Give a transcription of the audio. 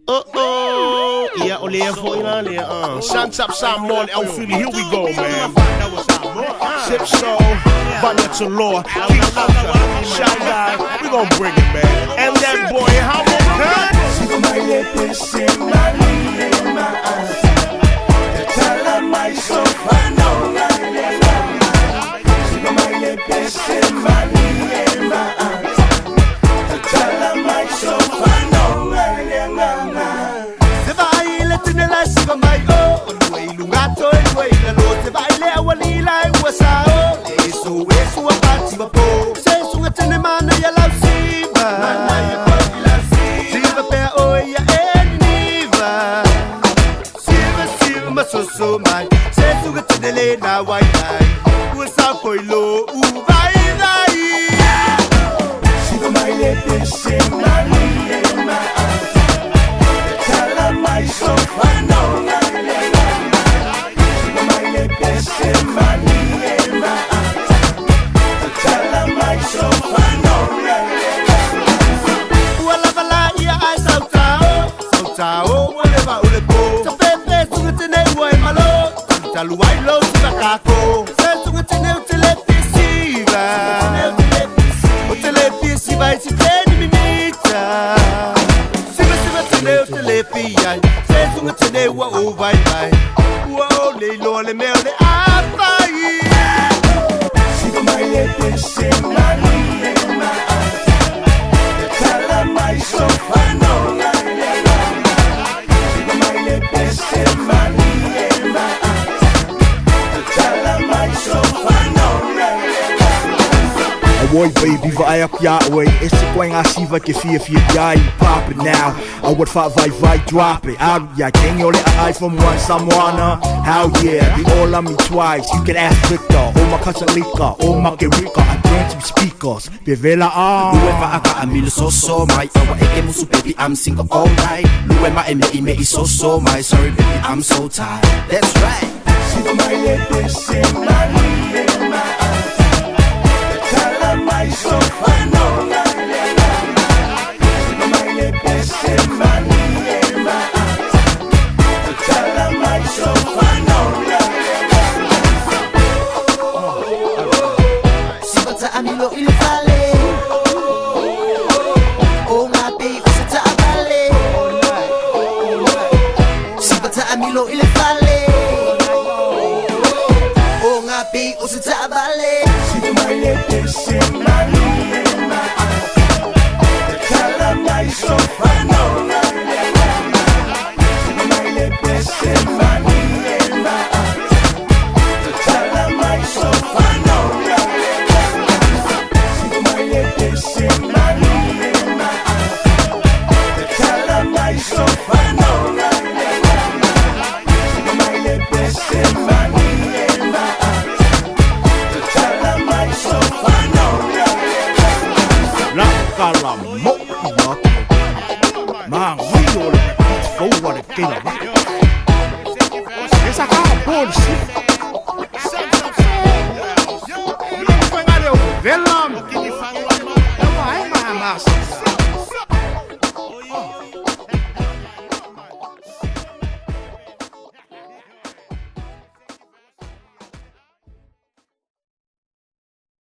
Ja, och lever för innan det. Shut up Samoa Vol2, here we go, man. Sip so, Bunny to law, King Ultra, Shy Guy, we gon' bring it, man. And that boy, how about Siva malie, pese, malie, the Tala mai so fano, Siva malie, pese, malie, the Tala mai so fano, Siva ile tinela siva mai o, luai lungato e luai la lo, Siva ile awali lai wasao, eso apati vapo, se sunga tene mana ya lau Siva, mana ya poti la Siva pe oia eniva, Siva masoso mai, se sunga tene le na wai lai, usa poilo uvai dai, Siva mai le pese malie Tala mai so fano, Siva mai le pese malie Tala mai so fano, Uala vala ia ai sautao, Uleva ulepo, Tapepe sunga tene uai malo, Talu ai lo siva kako, Se sunga tene utele pisiva, Utele pisiva isi teni minita, Siva tene utele pia, Se sunga tene ua uvai vai, Ua o leilo le meo le apai, Siva mai le pese malie Tala mai so fano, Siva mai le pese malie Tala mai so fano. Oi baby, vai up ya way. It's a going I see like if you die, pop it now. I would fight, drop it out. Yeah, can you let I from one someone? How yeah, they all love me twice. You can ask Victor, oh my cousin Lika, oh my Gerika. I dance with speakers. Bevela Whoever I got a meal so my our eke musu baby, I'm single all night. Whoever eme is so my sorry baby, I'm so tired. That's right. Siva mai le pese malie Tala mai so fano, Siva mai le pese malie Tala mai so fano, Siva ta amilo il vale. Oh my baby, se ta vale. Siva ta amilo il vale. Oh my baby, se ta vale. Siva mai le pese malie Tala mai so fano, Siva mai le pese malie Tala mai so fano, Siva mai le pese malie Tala mai so fano, Siva mai le pese malie Tala mai so fano. La cala mo ya. Man, we all forward again. Essa cara bullshit. Velam. Vai, mama.